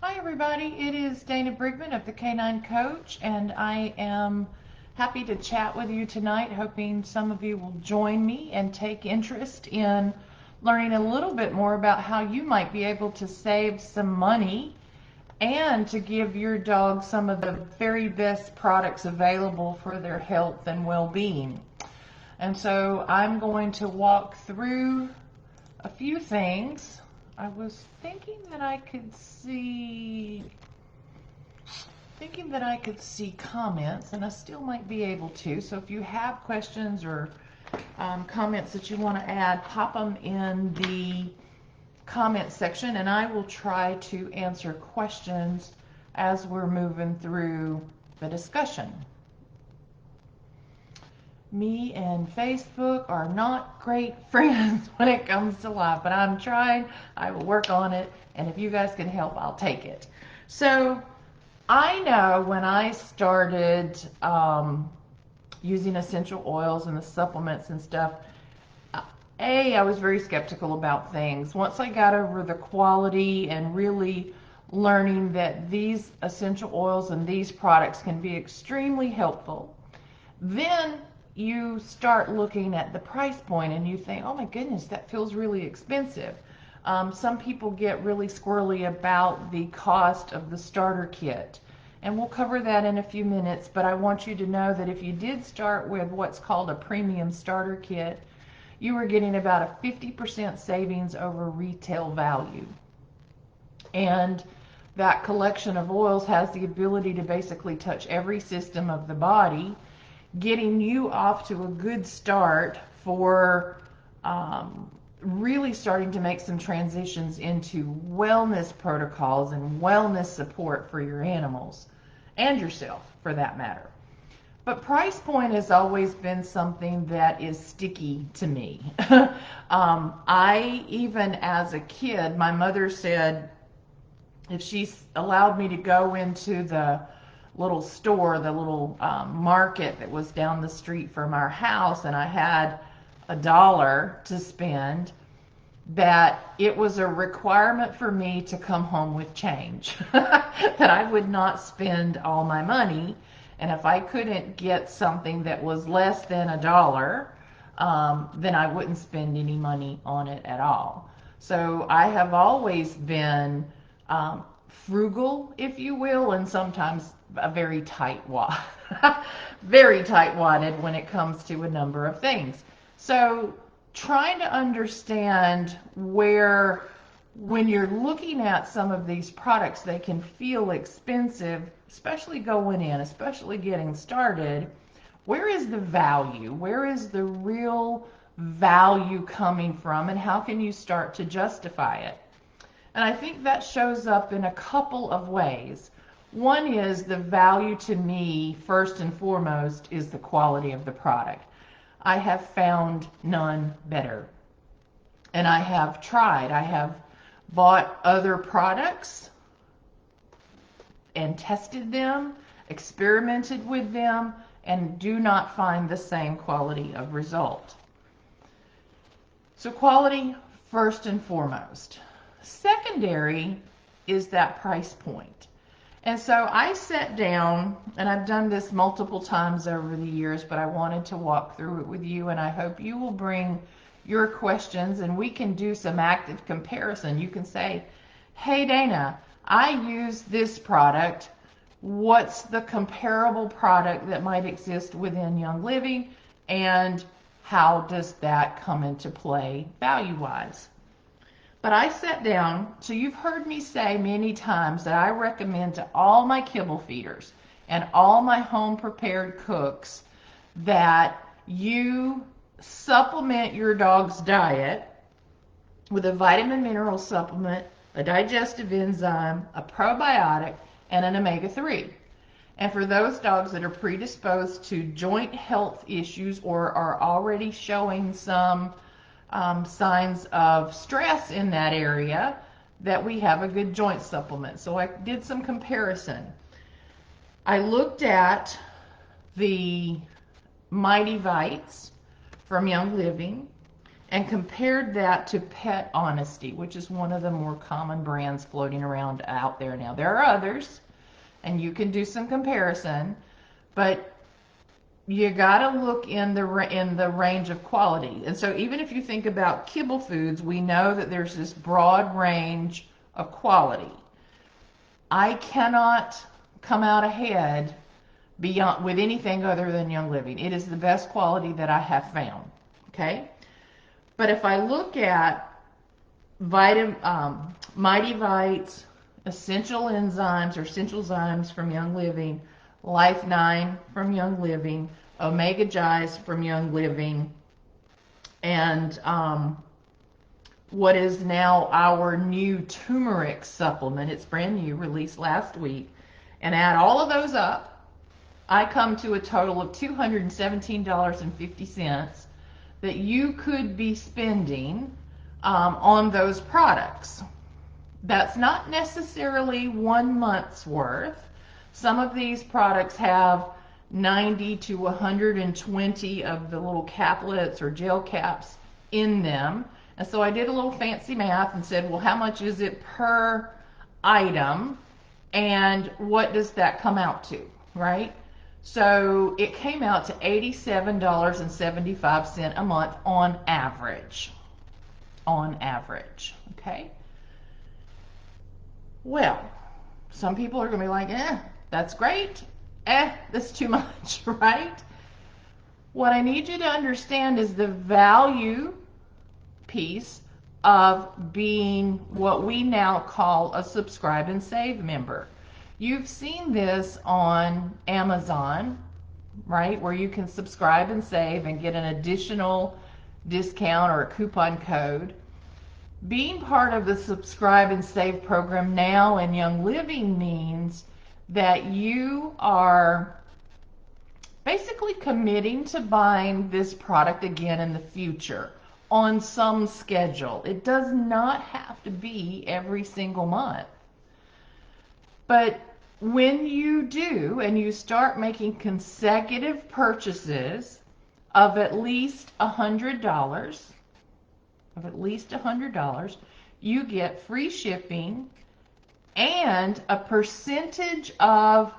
Hi everybody, it is Dana Brigman of the Canine Coach, and I am happy to chat with you tonight, hoping some of you will join me and take interest in learning a little bit more about how you might be able to save some money and to give your dog some of the very best products available for their health and well-being. And so I'm going to walk through a few things. I was thinking that I could see comments, and I still might be able to. So if you have questions or comments that you want to add, pop them in the comment section, and I will try to answer questions as we're moving through the discussion. Me and Facebook are not great friends when it comes to live, but I'm trying. I will work on it, and if you guys can help, I'll take it. So I know when I started using essential oils and the supplements and stuff, I was very skeptical about things. Once I got over the quality and really learning that these essential oils and these products can be extremely helpful, then you start looking at the price point and you think, oh my goodness, that feels really expensive. Some people get really squirrely about the cost of the starter kit, and we'll cover that in a few minutes, but I want you to know that if you did start with what's called a premium starter kit, you were getting about a 50% savings over retail value. And that collection of oils has the ability to basically touch every system of the body, getting you off to a good start for really starting to make some transitions into wellness protocols and wellness support for your animals and yourself for that matter. But price point has always been something that is sticky to me. I, even as a kid, my mother said if she allowed me to go into the little store, the little market that was down the street from our house, and I had $1 to spend, that it was a requirement for me to come home with change, that I would not spend all my money. And if I couldn't get something that was less than $1, then I wouldn't spend any money on it at all. So I have always been frugal, if you will, and sometimes a very tight-wad, very tight-wadded when it comes to a number of things. So trying to understand where, when you're looking at some of these products, they can feel expensive, especially going in, especially getting started. Where is the value? Where is the real value coming from, and how can you start to justify it? And I think that shows up in a couple of ways. One is the value to me, first and foremost, is the quality of the product. I have found none better. And I have tried. I have bought other products and tested them, experimented with them, and do not find the same quality of result. So quality first and foremost. Secondary is that price point. And so I sat down, and I've done this multiple times over the years, but I wanted to walk through it with you, and I hope you will bring your questions and we can do some active comparison. You can say, hey Dana, I use this product. What's the comparable product that might exist within Young Living, and how does that come into play value-wise? But I sat down, so you've heard me say many times that I recommend to all my kibble feeders and all my home prepared cooks that you supplement your dog's diet with a vitamin mineral supplement, a digestive enzyme, a probiotic, and an omega-3. And for those dogs that are predisposed to joint health issues or are already showing some signs of stress in that area, that we have a good joint supplement. So I did some comparison. I looked at the Mighty Vites from Young Living, and compared that to Pet Honesty, which is one of the more common brands floating around out there now. There are others, and you can do some comparison, but you got to look in the range of quality. And so even if you think about kibble foods, we know that there's this broad range of quality. I cannot come out ahead beyond with anything other than Young Living. It is the best quality that I have found. Okay, but if I look at Mighty Vites, Essential Enzymes or Essential Zymes from Young Living, Life 9 from Young Living, Omega Gies from Young Living, and what is now our new turmeric supplement. It's brand new, released last week. And add all of those up, I come to a total of $217.50 that you could be spending on those products. That's not necessarily 1 month's worth. Some of these products have 90 to 120 of the little caplets or gel caps in them. And so I did a little fancy math and said, well, how much is it per item? And what does that come out to, right? So it came out to $87.75 a month on average. On average, okay? Well, some people are going to be like, that's great. That's too much, right? What I need you to understand is the value piece of being what we now call a subscribe and save member. You've seen this on Amazon, right, where you can subscribe and save and get an additional discount or a coupon code. Being part of the subscribe and save program now in Young Living means that you are basically committing to buying this product again in the future on some schedule. It does not have to be every single month. But when you do and you start making consecutive purchases of at least $100, you get free shipping and a percentage of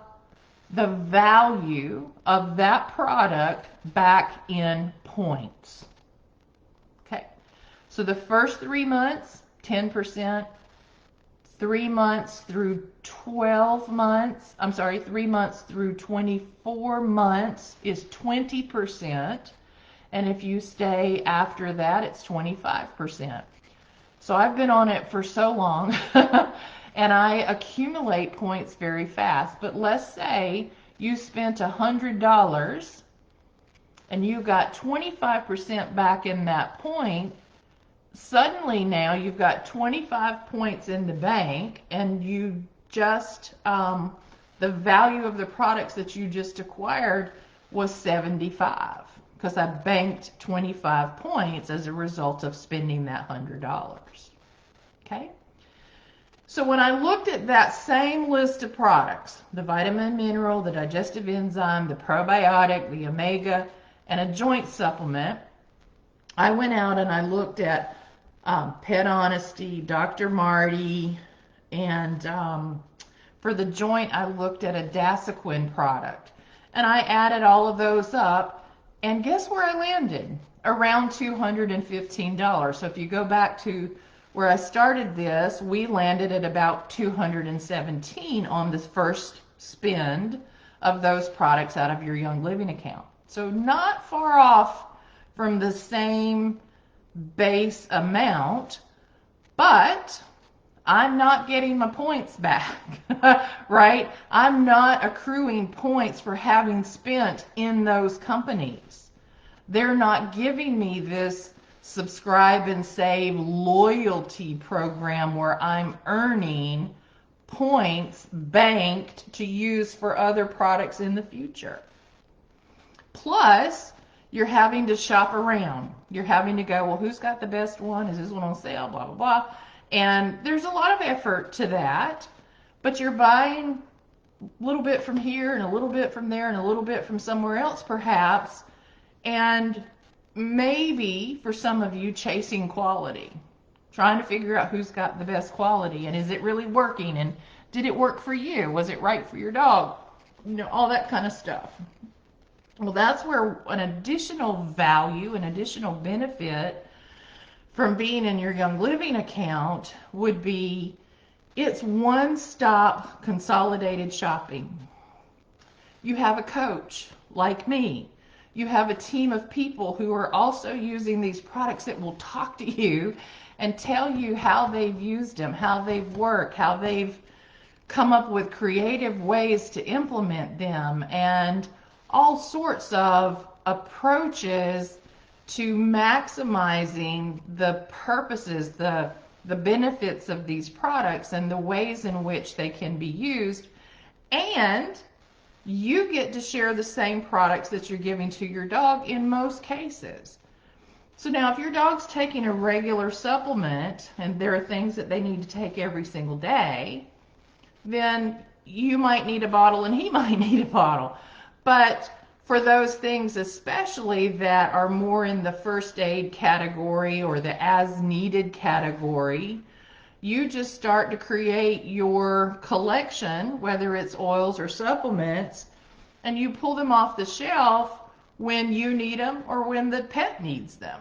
the value of that product back in points. Okay, so the first 3 months, 10%, 3 months through 12 months, 3 months through 24 months is 20, and if you stay after that, it's 25%. So I've been on it for so long, and I accumulate points very fast. But let's say you spent $100 and you got 25% back in that point. Suddenly now you've got 25 points in the bank, and you just, the value of the products that you just acquired was 75, because I banked 25 points as a result of spending that $100. Okay? So when I looked at that same list of products, the vitamin mineral, the digestive enzyme, the probiotic, the omega, and a joint supplement, I went out and I looked at Pet Honesty, Dr. Marty, and for the joint, I looked at a Dasaquin product. And I added all of those up, and guess where I landed? Around $215. So if you go back to where I started this, we landed at about $217 on this first spend of those products out of your Young Living account. So not far off from the same base amount, but I'm not getting my points back, right? I'm not accruing points for having spent in those companies. They're not giving me this subscribe and save loyalty program where I'm earning points banked to use for other products in the future. Plus, you're having to shop around. You're having to go, well, who's got the best one? Is this one on sale? Blah, blah, blah. And there's a lot of effort to that, but you're buying a little bit from here and a little bit from there and a little bit from somewhere else perhaps, and maybe for some of you, chasing quality, trying to figure out who's got the best quality and is it really working and did it work for you? Was it right for your dog? You know, all that kind of stuff. Well, that's where an additional value, an additional benefit from being in your Young Living account would be it's one-stop consolidated shopping. You have a coach like me. You have a team of people who are also using these products that will talk to you and tell you how they've used them, how they've worked, how they've come up with creative ways to implement them, and all sorts of approaches to maximizing the purposes, the benefits of these products and the ways in which they can be used. And you get to share the same products that you're giving to your dog in most cases. So now if your dog's taking a regular supplement and there are things that they need to take every single day, then you might need a bottle and he might need a bottle. But for those things especially that are more in the first aid category or the as needed category, you just start to create your collection, whether it's oils or supplements, and you pull them off the shelf when you need them or when the pet needs them.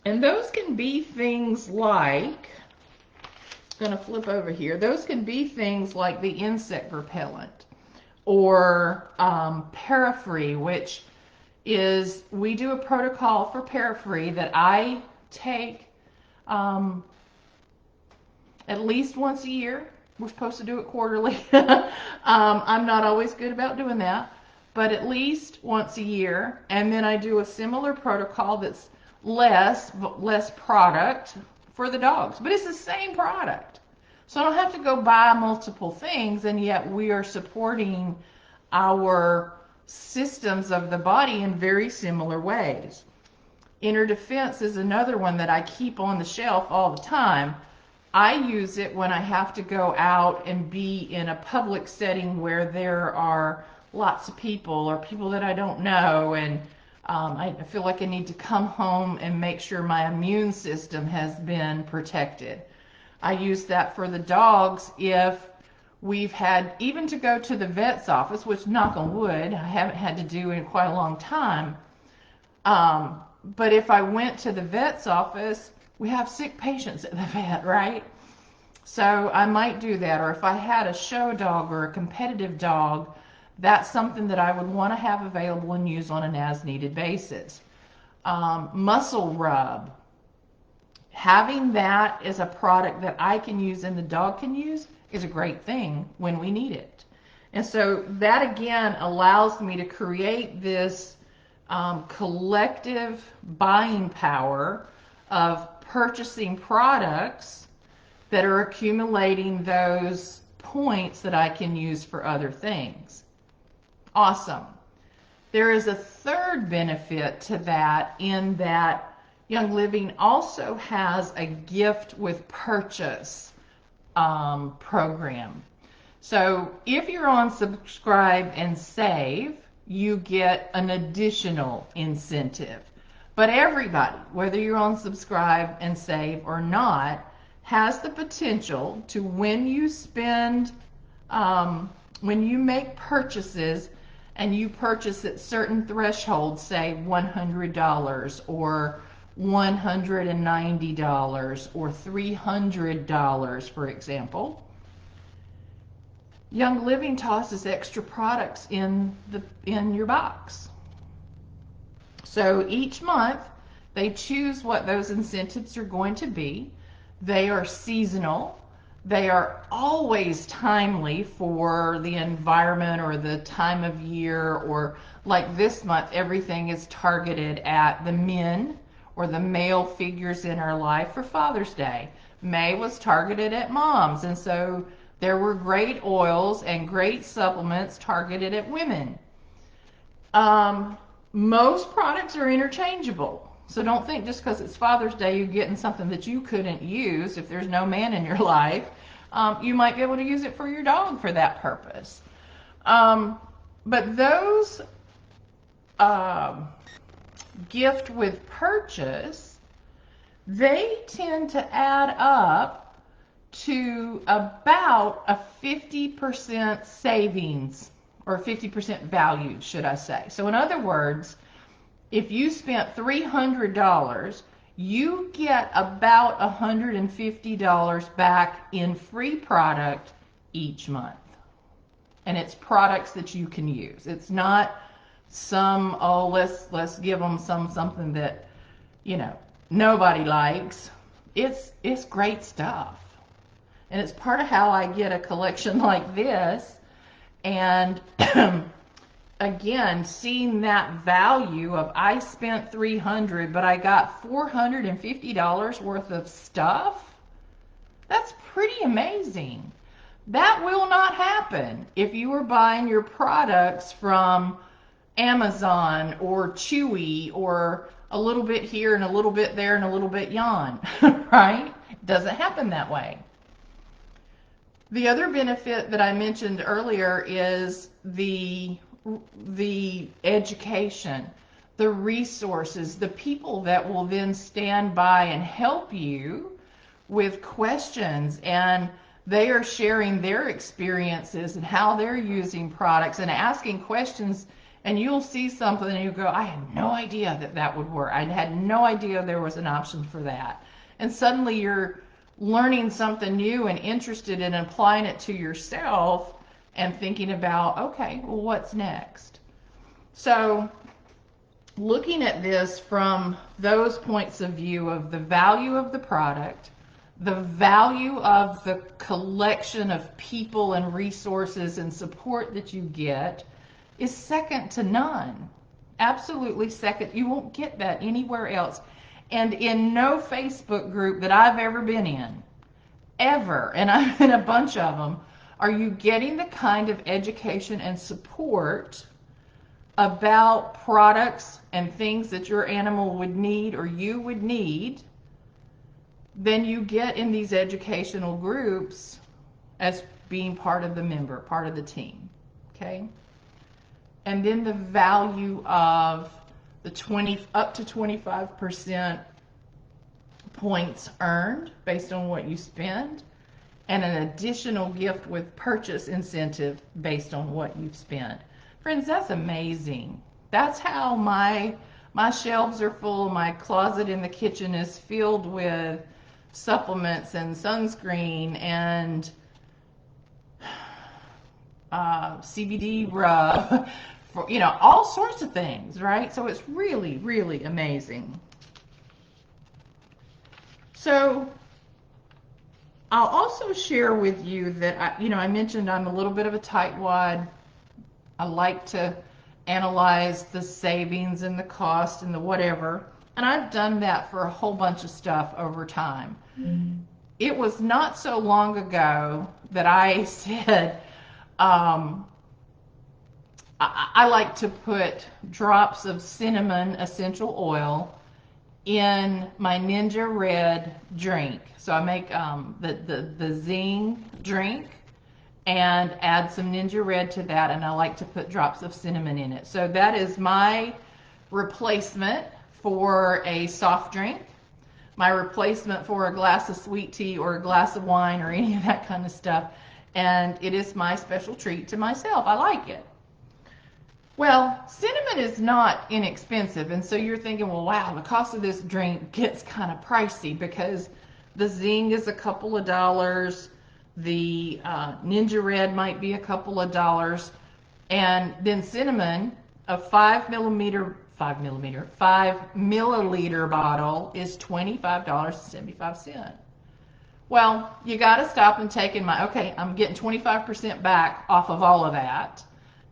And those can be things like, I'm going to flip over here, those can be things like the insect repellent or Parafree, which is, we do a protocol for Parafree that I take at least once a year. We're supposed to do it quarterly. I'm not always good about doing that, but at least once a year. And then I do a similar protocol that's less product for the dogs, but it's the same product. So I don't have to go buy multiple things, and yet we are supporting our systems of the body in very similar ways. Inner Defense is another one that I keep on the shelf all the time. I use it when I have to go out and be in a public setting where there are lots of people or people that I don't know, and I feel like I need to come home and make sure my immune system has been protected. I use that for the dogs if we've had even to go to the vet's office, which, knock on wood, I haven't had to do in quite a long time. But if I went to the vet's office, we have sick patients at the vet, right? So I might do that. Or if I had a show dog or a competitive dog, that's something that I would want to have available and use on an as-needed basis. Muscle rub. Having that as a product that I can use and the dog can use is a great thing when we need it. And so that, again, allows me to create this collective buying power of purchasing products that are accumulating those points that I can use for other things. Awesome. There is a third benefit to that, in that Young Living also has a gift with purchase program. So if you're on Subscribe and Save, you get an additional incentive. But everybody, whether you're on Subscribe and Save or not, has the potential to, when you spend, when you make purchases and you purchase at certain thresholds, say $100 or $190 or $300, for example, Young Living tosses extra products in your box. So each month they choose what those incentives are going to be. They are seasonal. They are always timely for the environment or the time of year, or like this month, everything is targeted at the men or the male figures in our life for Father's Day. May was targeted at moms, and so there were great oils and great supplements targeted at women. Most products are interchangeable. So don't think just because it's Father's Day you're getting something that you couldn't use if there's no man in your life. You might be able to use it for your dog for that purpose. But those gift with purchase, they tend to add up to about a 50% savings, or 50% value, should I say. So in other words, if you spent $300, you get about $150 back in free product each month. And it's products that you can use. It's not some, oh, let's give them something that, nobody likes. It's great stuff. And it's part of how I get a collection like this. And again, seeing that value of, I spent $300, but I got $450 worth of stuff, that's pretty amazing. That will not happen if you were buying your products from Amazon or Chewy, or a little bit here and a little bit there and a little bit yon, right? It doesn't happen that way. The other benefit that I mentioned earlier is the education, the resources, the people that will then stand by and help you with questions, and they are sharing their experiences and how they're using products and asking questions, and you'll see something and you go, I had no idea that would work. I had no idea there was an option for that. And suddenly you're learning something new and interested in applying it to yourself and thinking about, okay, well, what's next? So looking at this from those points of view of the value of the product, the value of the collection of people and resources and support that you get, is second to none. Absolutely second. You won't get that anywhere else. And in no Facebook group that I've ever been in, ever, and I'm in a bunch of them, are you getting the kind of education and support about products and things that your animal would need or you would need than you get in these educational groups as being part of the member, part of the team, okay? And then the value of the up to 25% points earned based on what you spend, and an additional gift with purchase incentive based on what you've spent. Friends, that's amazing. That's how my shelves are full. My closet in the kitchen is filled with supplements and sunscreen and CBD rub, for, all sorts of things, right? So it's really, really amazing. So I'll also share with you that I mentioned I'm a little bit of a tightwad. I like to analyze the savings and the cost and the whatever, and I've done that for a whole bunch of stuff over time. Mm-hmm. It was not so long ago that I said, I like to put drops of cinnamon essential oil in my Ninja Red drink. So I make the Zing drink and add some Ninja Red to that, and I like to put drops of cinnamon in it. So that is my replacement for a soft drink, my replacement for a glass of sweet tea or a glass of wine or any of that kind of stuff, and it is my special treat to myself. I like it. Well, cinnamon is not inexpensive, and so you're thinking, well, wow, the cost of this drink gets kind of pricey because the Zing is a couple of dollars, the Ninja Red might be a couple of dollars, and then cinnamon, a 5 milliliter bottle is $25.75. Well, you got to stop and take in mind, okay, I'm getting 25% back off of all of that,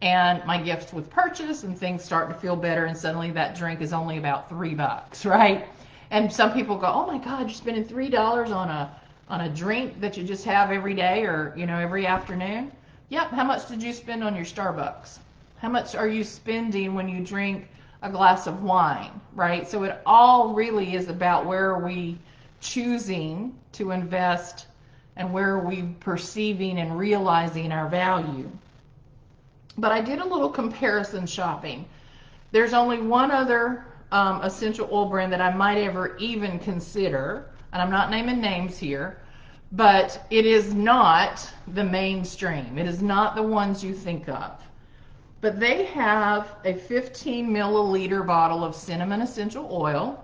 and my gifts with purchase, and things start to feel better, and suddenly that drink is only about $3, right? And some people go, oh my God, you're spending $3 on a drink that you just have every day or every afternoon. Yep. How much did you spend on your Starbucks? How much are you spending when you drink a glass of wine, right? So it all really is about where are we choosing to invest and where are we perceiving and realizing our value. But I did a little comparison shopping. There's only one other essential oil brand that I might ever even consider, and I'm not naming names here, but it is not the mainstream. It is not the ones you think of. But they have a 15 milliliter bottle of cinnamon essential oil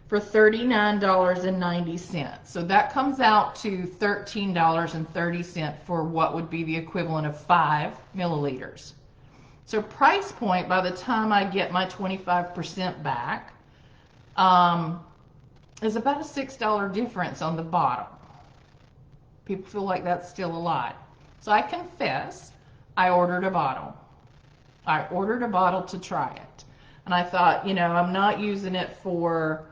for $39.90. So that comes out to $13.30 for what would be the equivalent of 5 milliliters. So price point, by the time I get my 25% back, is about a $6 difference on the bottom. People feel like that's still a lot. So I confess, I ordered a bottle. I ordered a bottle to try it. And I thought, I'm not using it for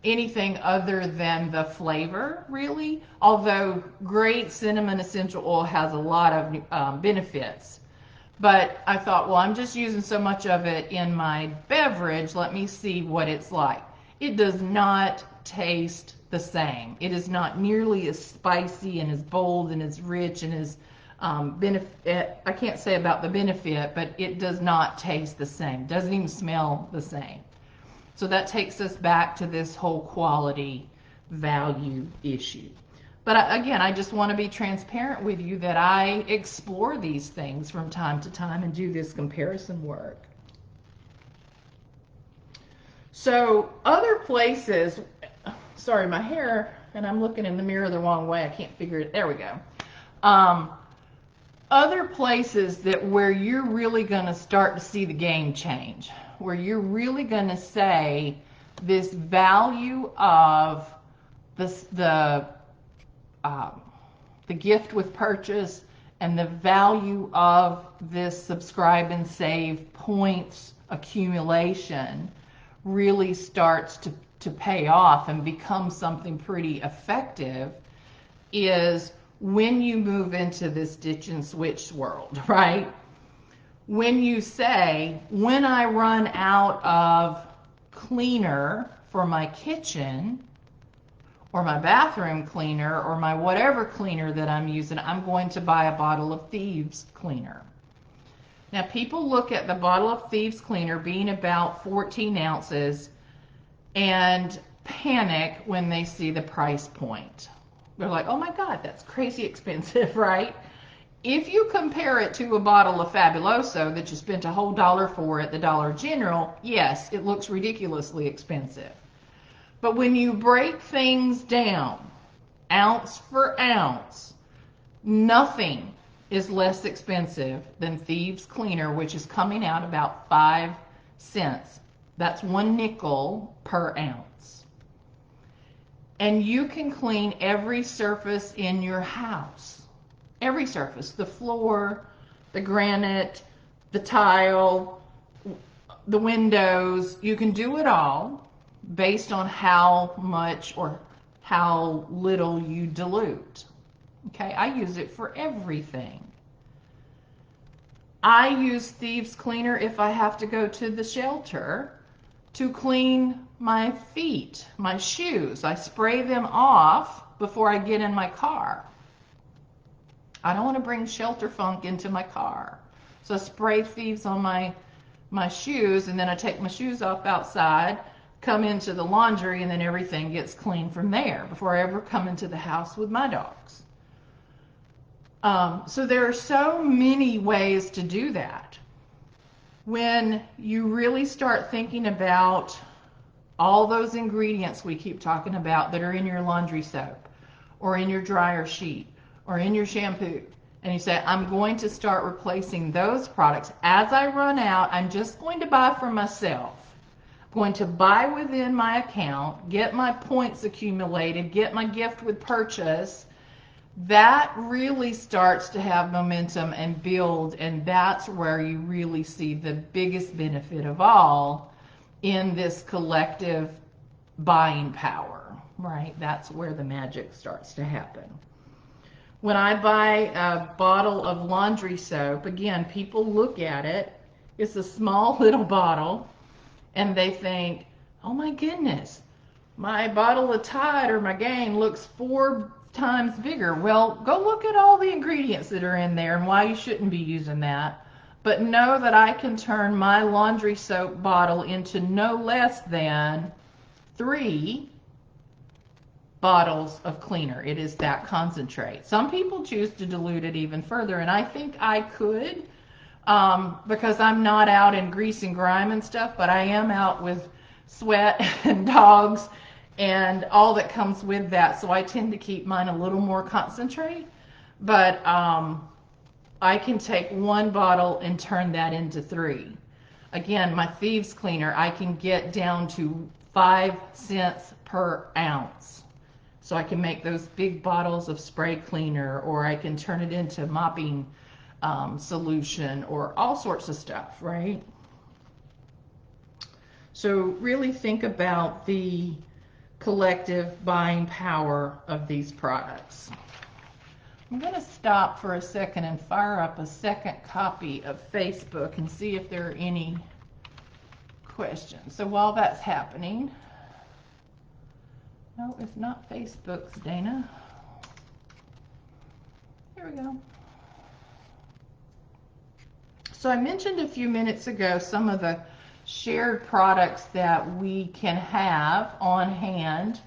anything other than the flavor, really. Although great cinnamon essential oil has a lot of benefits. But I thought, well, I'm just using so much of it in my beverage. Let me see what it's like. It does not taste the same. It is not nearly as spicy and as bold and as rich and as benefit. I can't say about the benefit, but it does not taste the same. It doesn't even smell the same. So that takes us back to this whole quality value issue. But again, I just want to be transparent with you that I explore these things from time to time and do this comparison work. So other places, sorry, my hair, and I'm looking in the mirror the wrong way. I can't figure it. There we go. Other places where you're really going to start to see the game change, where you're really going to say this value of the gift with purchase and the value of this subscribe and save points accumulation really starts to pay off and become something pretty effective is when you move into this ditch and switch world, right? When you say, when I run out of cleaner for my kitchen or my bathroom cleaner or my whatever cleaner that I'm using, I'm going to buy a bottle of Thieves cleaner. Now, people look at the bottle of Thieves cleaner being about 14 ounces and panic when they see the price point. They're like, oh my God, that's crazy expensive, right? If you compare it to a bottle of Fabuloso that you spent a whole $1 for at the Dollar General, yes, it looks ridiculously expensive. But when you break things down, ounce for ounce, nothing is less expensive than Thieves Cleaner, which is coming out about 5 cents. That's 1 nickel per ounce. And you can clean every surface in your house. Every surface. The floor, the granite, the tile, the windows. You can do it all based on how much or how little you dilute. Okay, I use it for everything. I use Thieves Cleaner if I have to go to the shelter to clean my feet, my shoes. I spray them off before I get in my car. I don't want to bring shelter funk into my car. So I spray Thieves on my shoes, and then I take my shoes off outside, come into the laundry, and then everything gets clean from there before I ever come into the house with my dogs. So there are so many ways to do that. When you really start thinking about all those ingredients we keep talking about that are in your laundry soap or in your dryer sheet or in your shampoo, and you say, I'm going to start replacing those products. As I run out, I'm just going to buy for myself. I'm going to buy within my account, get my points accumulated, get my gift with purchase. That really starts to have momentum and build, and that's where you really see the biggest benefit of all in this collective buying power, right? That's where the magic starts to happen. When I buy a bottle of laundry soap, again, people look at it. It's a small little bottle, and they think, oh my goodness, my bottle of Tide or my Gain looks 4 times bigger. Well, go look at all the ingredients that are in there and why you shouldn't be using that. but know that I can turn my laundry soap bottle into no less than 3 bottles of cleaner. It is that concentrate. Some people choose to dilute it even further, and I think I could, because I'm not out in grease and grime and stuff, but I am out with sweat and dogs and all that comes with that, so I tend to keep mine a little more concentrate. But I can take 1 bottle and turn that into 3. Again, my Thieves Cleaner, I can get down to 5 cents per ounce. So I can make those big bottles of spray cleaner, or I can turn it into mopping solution, or all sorts of stuff, right? So really think about the collective buying power of these products. I'm going to stop for a second and fire up a second copy of Facebook and see if there are any questions. So while that's happening, no, it's not Facebook's, Dana. Here we go. So I mentioned a few minutes ago some of the shared products that we can have on hand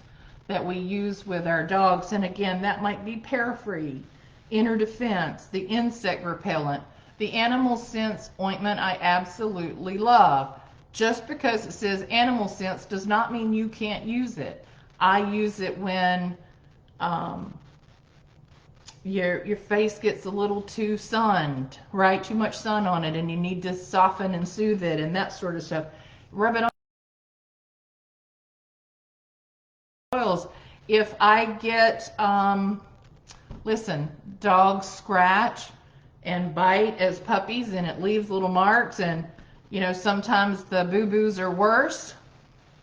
that we use with our dogs. And again, that might be Parafree, Inner Defense, the insect repellent, the Animal Sense ointment I absolutely love. Just because it says Animal Sense does not mean you can't use it. I use it when your face gets a little too sunned, right? Too much sun on it, and you need to soften and soothe it and that sort of stuff. Rub it on oils. If I get, listen, dogs scratch and bite as puppies, and it leaves little marks, and you know, sometimes the boo-boos are worse.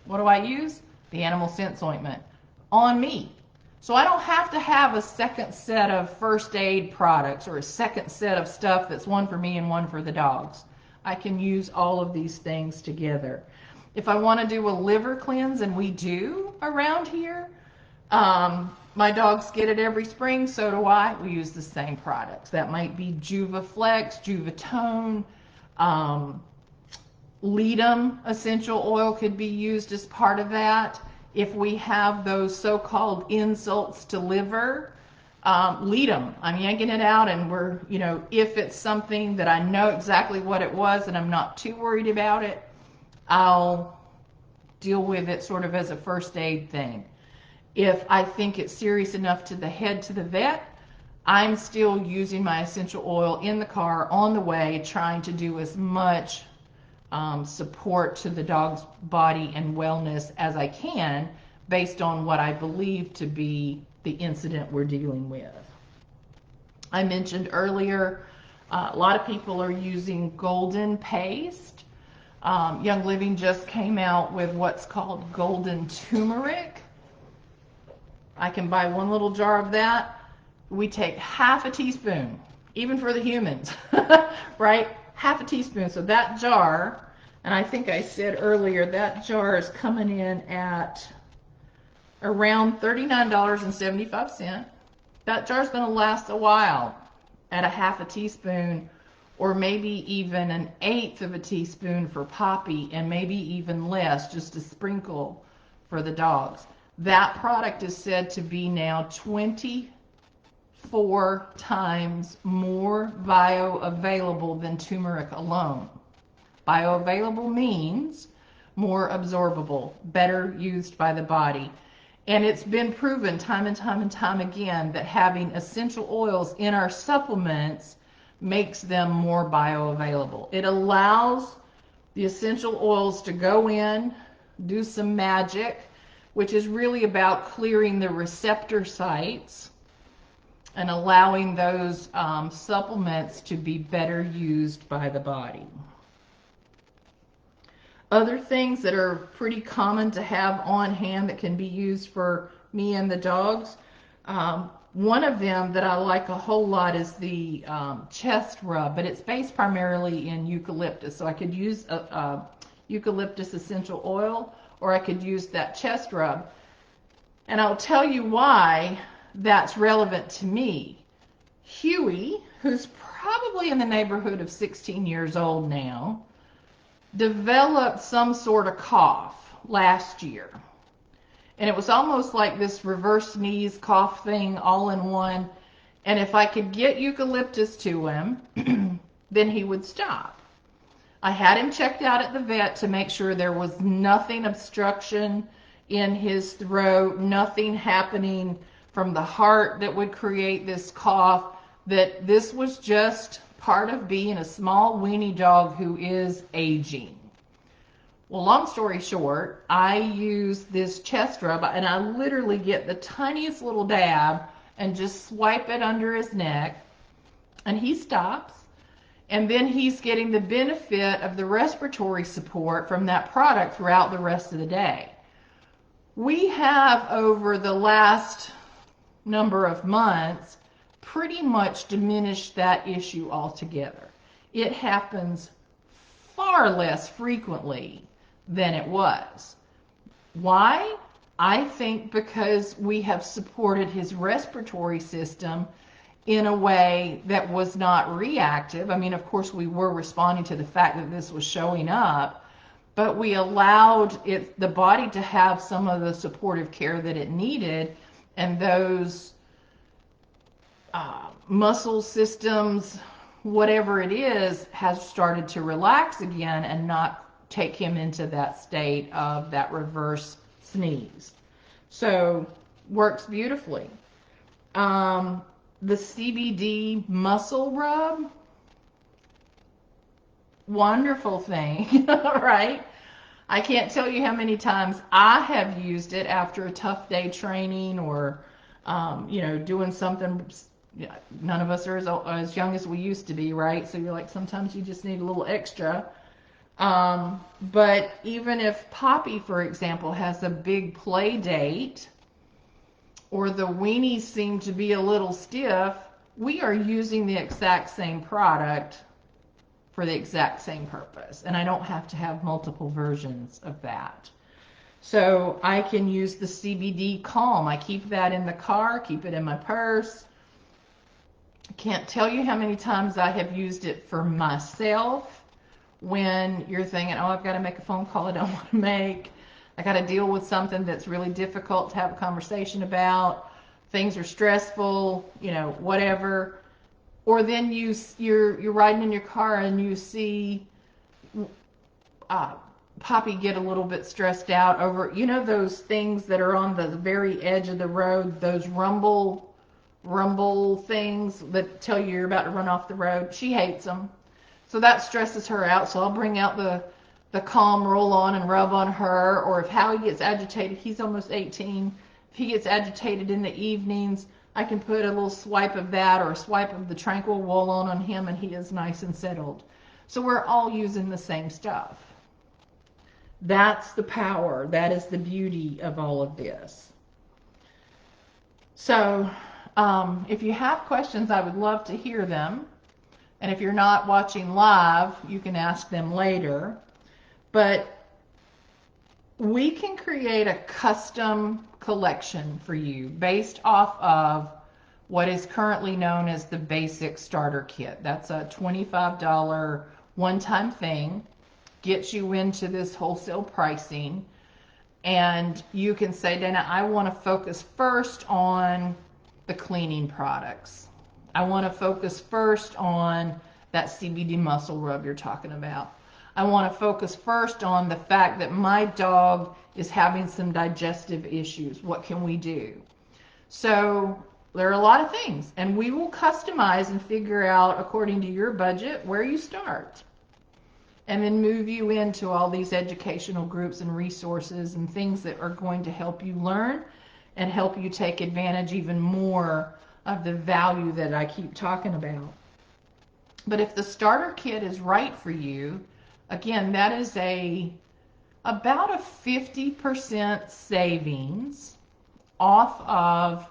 What do I use? The Animal Sense ointment on me. So I don't have to have a second set of first aid products or a second set of stuff that's one for me and one for the dogs. I can use all of these things together. If I want to do a liver cleanse, and we do around here, my dogs get it every spring, so do I. We use the same products. That might be Juvaflex, Juvatone, Ledum essential oil could be used as part of that. If we have those so-called insults to liver, Ledum, I'm yanking it out, and we're, you know, if it's something that I know exactly what it was and I'm not too worried about it, I'll deal with it sort of as a first aid thing. If I think it's serious enough to head to the vet, I'm still using my essential oil in the car on the way, trying to do as much support to the dog's body and wellness as I can, based on what I believe to be the incident we're dealing with. I mentioned earlier, a lot of people are using golden paste. Young Living just came out with what's called golden turmeric. I can buy 1 little jar of that. We take half a teaspoon, even for the humans, right? Half a teaspoon. So that jar, and I think I said earlier, that jar is coming in at around $39.75. That jar is going to last a while at a half a teaspoon, or maybe even 1/8 of a teaspoon for Poppy, and maybe even less, just a sprinkle for the dogs. That product is said to be now 24 times more bioavailable than turmeric alone. Bioavailable means more absorbable, better used by the body. And it's been proven time and time and time again that having essential oils in our supplements makes them more bioavailable. It allows the essential oils to go in, do some magic, which is really about clearing the receptor sites and allowing those supplements to be better used by the body. Other things that are pretty common to have on hand that can be used for me and the dogs, one of them that I like a whole lot is the chest rub, but it's based primarily in eucalyptus. So I could use eucalyptus essential oil, or I could use that chest rub. And I'll tell you why that's relevant to me. Huey, who's probably probably in the neighborhood of 16 years old now, developed some sort of cough last year. And it was almost like this reverse sneeze cough thing all in one. And if I could get eucalyptus to him, then he would stop. I had him checked out at the vet to make sure there was nothing obstruction in his throat, nothing happening from the heart that would create this cough, that this was just part of being a small weenie dog who is aging. Well, long story short, I use this chest rub, and I literally get the tiniest little dab and just swipe it under his neck, and he stops. And then he's getting the benefit of the respiratory support from that product throughout the rest of the day. We have, over the last number of months, pretty much diminished that issue altogether. It happens far less frequently than it was. Why? I think because we have supported his respiratory system in a way that was not reactive. I mean, of course, we were responding to the fact that this was showing up, but we allowed the body to have some of the supportive care that it needed, and those muscle systems, whatever it is, has started to relax again and not take him into that state of that reverse sneeze. So, works beautifully. The CBD muscle rub, wonderful thing, right? I can't tell you how many times I have used it after a tough day training, or doing something. None of us are as young as we used to be, right? So you're like, sometimes you just need a little extra. But even if Poppy, for example, has a big play date, or the weenies seem to be a little stiff, we are using the exact same product for the exact same purpose. And I don't have to have multiple versions of that. So I can use the CBD Calm. I keep that in the car, keep it in my purse. Can't tell you how many times I have used it for myself when you're thinking, oh, I've got to make a phone call I don't want to make. I got to deal with something that's really difficult to have a conversation about. Things are stressful, whatever. Or then you're riding in your car and you see Poppy get a little bit stressed out over, those things that are on the very edge of the road, those rumble things that tell you you're about to run off the road. She hates them. So that stresses her out. So I'll bring out the Calm roll on and rub on her. Or if Howie gets agitated, he's almost 18. If he gets agitated in the evenings, I can put a little swipe of that or a swipe of the Tranquil roll on him, and he is nice and settled. So we're all using the same stuff. That's the power. That is the beauty of all of this. So if you have questions, I would love to hear them. And if you're not watching live, you can ask them later. But we can create a custom collection for you based off of what is currently known as the basic starter kit. That's a $25 one-time thing, gets you into this wholesale pricing. And you can say, Dana, I want to focus first on the cleaning products. I want to focus first on that CBD muscle rub you're talking about. I want to focus first on the fact that my dog is having some digestive issues. What can we do? So there are a lot of things, and we will customize and figure out, according to your budget, where you start, and then move you into all these educational groups and resources and things that are going to help you learn and help you take advantage even more of the value that I keep talking about. But if the starter kit is right for you, again, that is about a 50% savings off of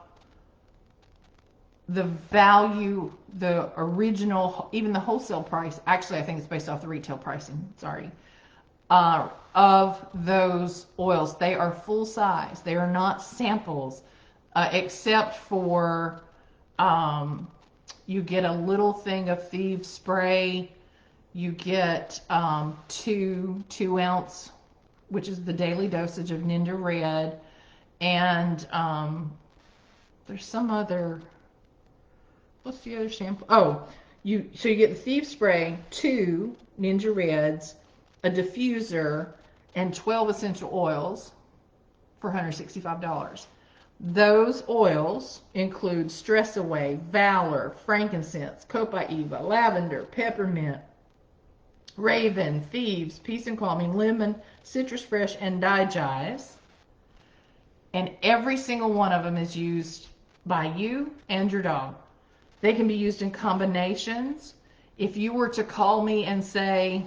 the value, the original, even the wholesale price. Actually, I think it's based off the retail pricing, sorry, of those oils. They are full size. They are not samples, except for You get a little thing of Thieves spray. You get 2 ounce, which is the daily dosage of Ninja Red. And there's some other, what's the other shampoo? Oh, so you get the Thieves spray, 2 Ninja Reds, a diffuser, and 12 essential oils for $165. Those oils include Stress Away, Valor, frankincense, copaiba, lavender, peppermint, Raven, Thieves, Peace and Calming, Lemon, Citrus Fresh, and Digize. And every single one of them is used by you and your dog. They can be used in combinations. If you were to call me and say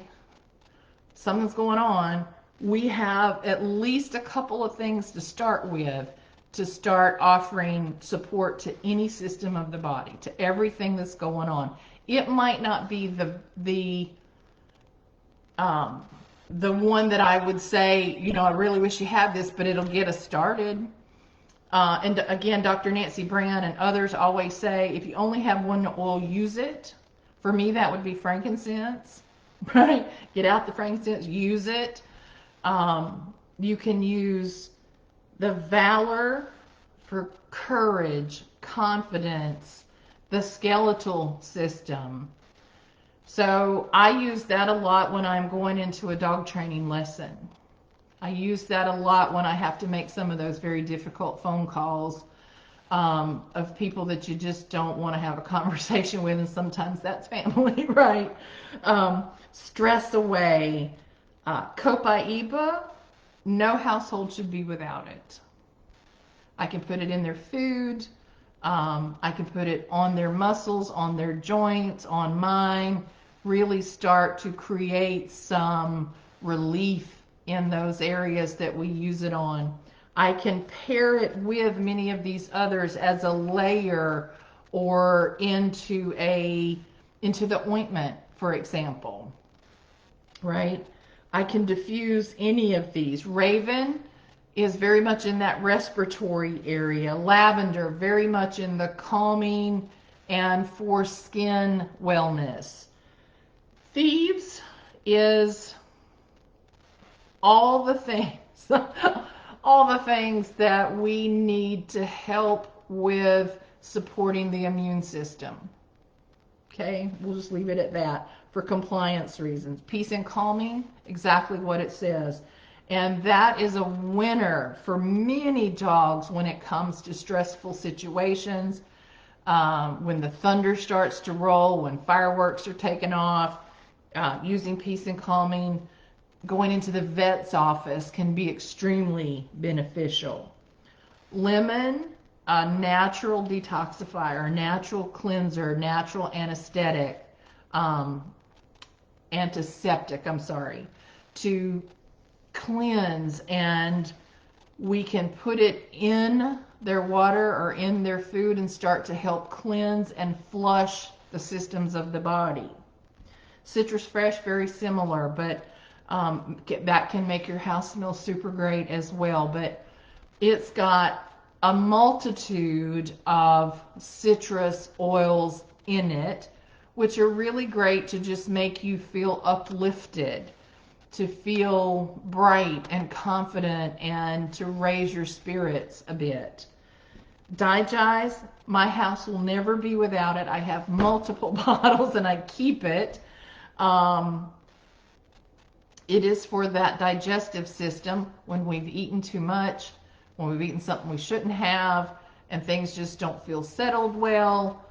something's going on, we have at least a couple of things to start with, to start offering support to any system of the body, to everything that's going on. It might not be the one that I would say, I really wish you had this, but it'll get us started. And again, Dr. Nancy Brand and others always say, if you only have one oil, use it. For me, that would be frankincense, right? Get out the frankincense, use it. You can use the Valor for courage, confidence, the skeletal system. So I use that a lot when I'm going into a dog training lesson. I use that a lot when I have to make some of those very difficult phone calls of people that you just don't want to have a conversation with, and sometimes that's family, right? Stress Away, copaiba, no household should be without it. I can put it in their food. I can put it on their muscles, on their joints, on mine. Really start to create some relief in those areas that we use it on. I can pair it with many of these others as a layer or into the ointment, for example, right? I can diffuse any of these. Raven is very much in that respiratory area. Lavender, very much in the calming and for skin wellness. Thieves is all the things, all the things that we need to help with supporting the immune system. Okay, we'll just leave it at that for compliance reasons. Peace and Calming, exactly what it says. And that is a winner for many dogs when it comes to stressful situations, when the thunder starts to roll, when fireworks are taken off. Using Peace and Calming, going into the vet's office can be extremely beneficial. Lemon, a natural detoxifier, natural cleanser, natural antiseptic, to cleanse, and we can put it in their water or in their food and start to help cleanse and flush the systems of the body. Citrus Fresh, very similar, but that can make your house smell super great as well. But it's got a multitude of citrus oils in it, which are really great to just make you feel uplifted, to feel bright and confident, and to raise your spirits a bit. Digize, my house will never be without it. I have multiple bottles and I keep it. It is for that digestive system when we've eaten too much, when we've eaten something we shouldn't have, and things just don't feel settled well.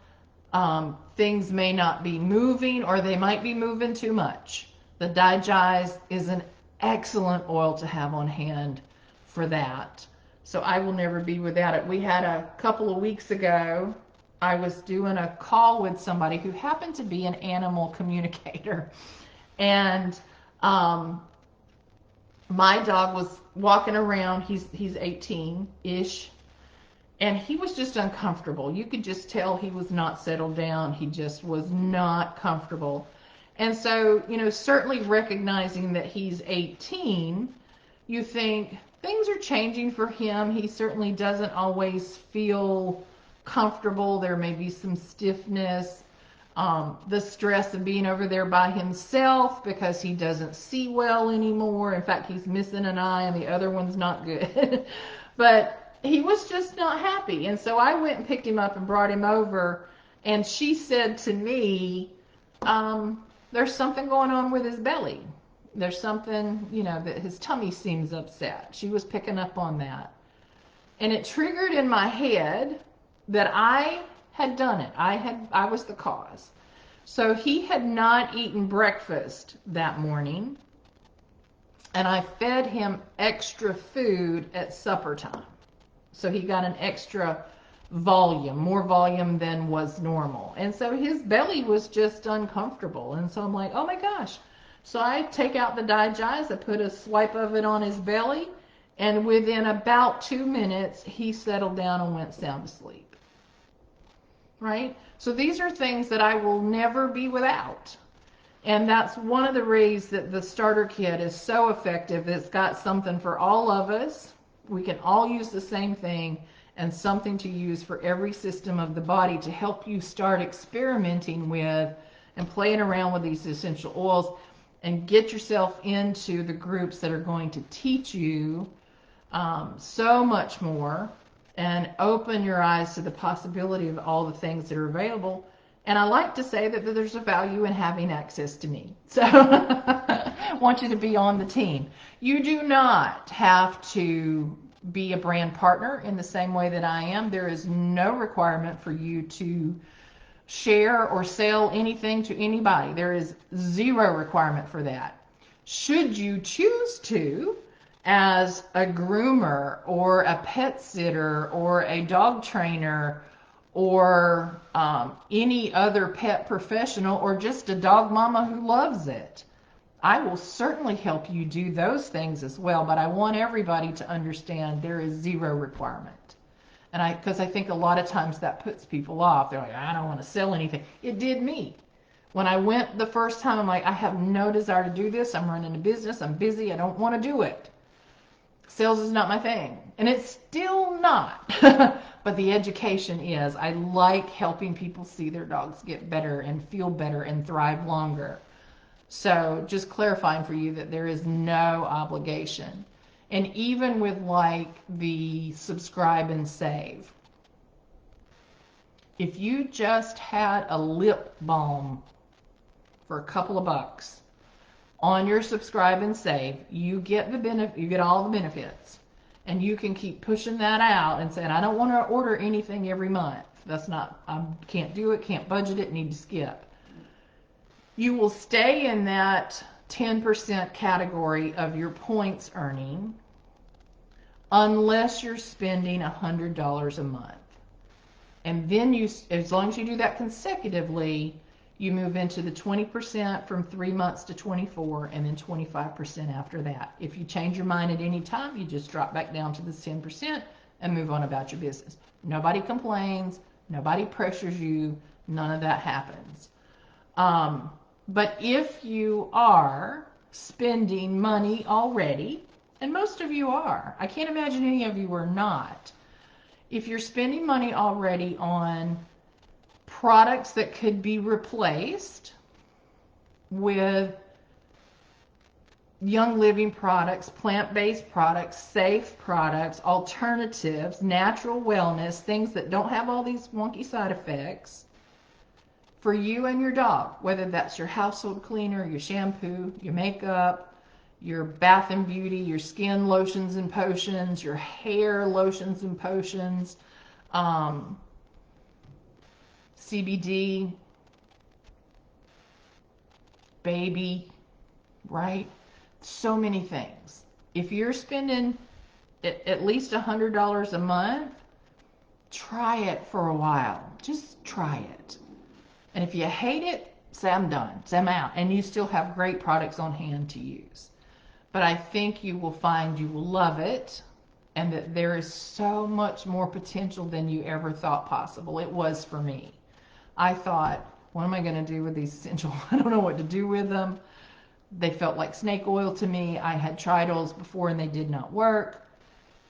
Things may not be moving, or they might be moving too much. The Digize is an excellent oil to have on hand for that. So I will never be without it. We had a couple of weeks ago, I was doing a call with somebody who happened to be an animal communicator. And my dog was walking around. He's 18-ish. And he was just uncomfortable. You could just tell he was not settled down. He just was not comfortable. And so, certainly recognizing that he's 18, you think things are changing for him. He certainly doesn't always feel comfortable. There may be some stiffness. The stress of being over there by himself because he doesn't see well anymore. In fact, he's missing an eye and the other one's not good. But he was just not happy. And so I went and picked him up and brought him over. And she said to me, there's something going on with his belly. There's something, that his tummy seems upset. She was picking up on that. And it triggered in my head that I had done it. I was the cause. So he had not eaten breakfast that morning, and I fed him extra food at supper time. So he got an extra volume, more volume than was normal. And so his belly was just uncomfortable. And so I'm like, oh my gosh. So I take out the Digest, I put a swipe of it on his belly, and within about 2 minutes, he settled down and went sound asleep. Right? So these are things that I will never be without. And that's one of the ways that the starter kit is so effective. It's got something for all of us. We can all use the same thing, and something to use for every system of the body to help you start experimenting with and playing around with these essential oils and get yourself into the groups that are going to teach you so much more and open your eyes to the possibility of all the things that are available. And I like to say that there's a value in having access to me. So I want you to be on the team. You do not have to be a brand partner in the same way that I am. There is no requirement for you to share or sell anything to anybody. There is zero requirement for that. Should you choose to, as a groomer or a pet sitter or a dog trainer or any other pet professional or just a dog mama who loves it, I will certainly help you do those things as well. But I want everybody to understand there is zero requirement. And because I think a lot of times that puts people off. They're like, I don't want to sell anything. It did me. When I went the first time, I'm like, I have no desire to do this. I'm running a business. I'm busy. I don't want to do it. Sales is not my thing. And it's still not. But the education is. I like helping people see their dogs get better and feel better and thrive longer. So just clarifying for you that there is no obligation. And even with like the subscribe and save, if you just had a lip balm for a couple of bucks on your subscribe and save, you get the benefit, you get all the benefits, and you can keep pushing that out and saying, I don't want to order anything every month. That's not, I can't do it, can't budget it, need to skip. You will stay in that 10% category of your points earning unless you're spending $100 a month. And then as long as you do that consecutively, you move into the 20% from 3 months to 24, and then 25% after that. If you change your mind at any time, you just drop back down to this 10% and move on about your business. Nobody complains, nobody pressures you, none of that happens. But if you are spending money already, and most of you are, I can't imagine any of you are not. If you're spending money already on products that could be replaced with Young Living products, plant-based products, safe products, alternatives, natural wellness, things that don't have all these wonky side effects for you and your dog, whether that's your household cleaner, your shampoo, your makeup, your bath and beauty, your skin lotions and potions, your hair lotions and potions, CBD, baby, right? So many things. If you're spending at least $100 a month, try it for a while. Just try it. And if you hate it, say I'm done, say I'm out, and you still have great products on hand to use. But I think you will find you will love it, and that there is so much more potential than you ever thought possible. It was for me. I thought, what am I going to do with these essential? I don't know what to do with them. They felt like snake oil to me. I had tried oils before and they did not work,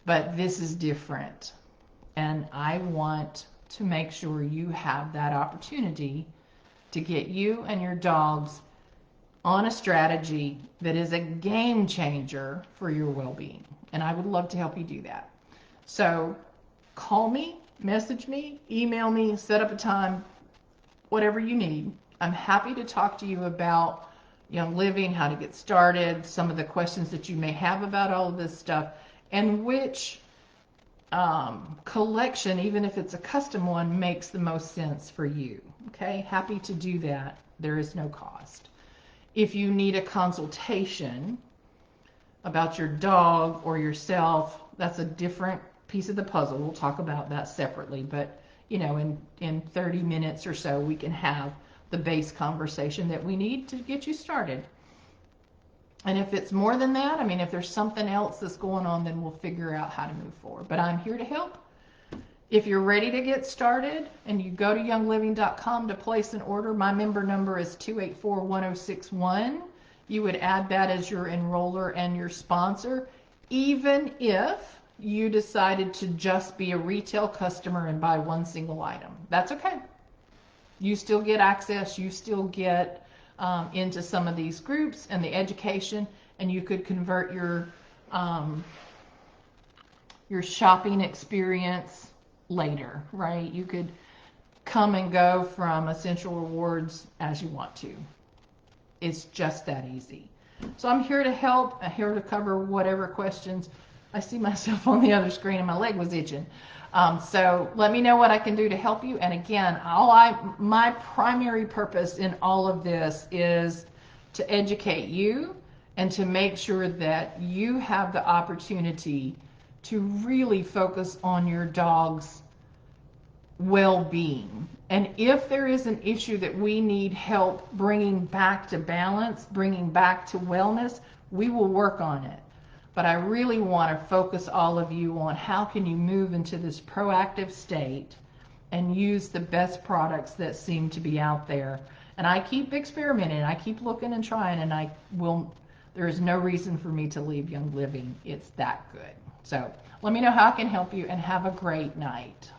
but this is different. And I want to make sure you have that opportunity to get you and your dogs on a strategy that is a game changer for your well-being. And I would love to help you do that. So call me, message me, email me, set up a time, whatever you need. I'm happy to talk to you about Young Living, how to get started, some of the questions that you may have about all of this stuff, and which collection, even if it's a custom one, makes the most sense for you. Okay, happy to do that. There is no cost. If you need a consultation about your dog or yourself, that's a different piece of the puzzle. We'll talk about that separately, but in 30 minutes or so, we can have the base conversation that we need to get you started. And if it's more than that, if there's something else that's going on, then we'll figure out how to move forward. But I'm here to help. If you're ready to get started and you go to youngliving.com to place an order, my member number is 284-1061. You would add that as your enroller and your sponsor, even if you decided to just be a retail customer and buy one single item. That's okay. You still get access. You still get into some of these groups and the education, and you could convert your shopping experience later, right? You could come and go from Essential Rewards as you want to. It's just that easy. So I'm here to help. I'm here to cover whatever questions. I see myself on the other screen and my leg was itching. So let me know what I can do to help you. And again, my primary purpose in all of this is to educate you and to make sure that you have the opportunity to really focus on your dog's well-being. And if there is an issue that we need help bringing back to balance, bringing back to wellness, we will work on it. But I really want to focus all of you on how can you move into this proactive state and use the best products that seem to be out there. And I keep experimenting, I keep looking and trying, and there is no reason for me to leave Young Living. It's that good. So let me know how I can help you, and have a great night.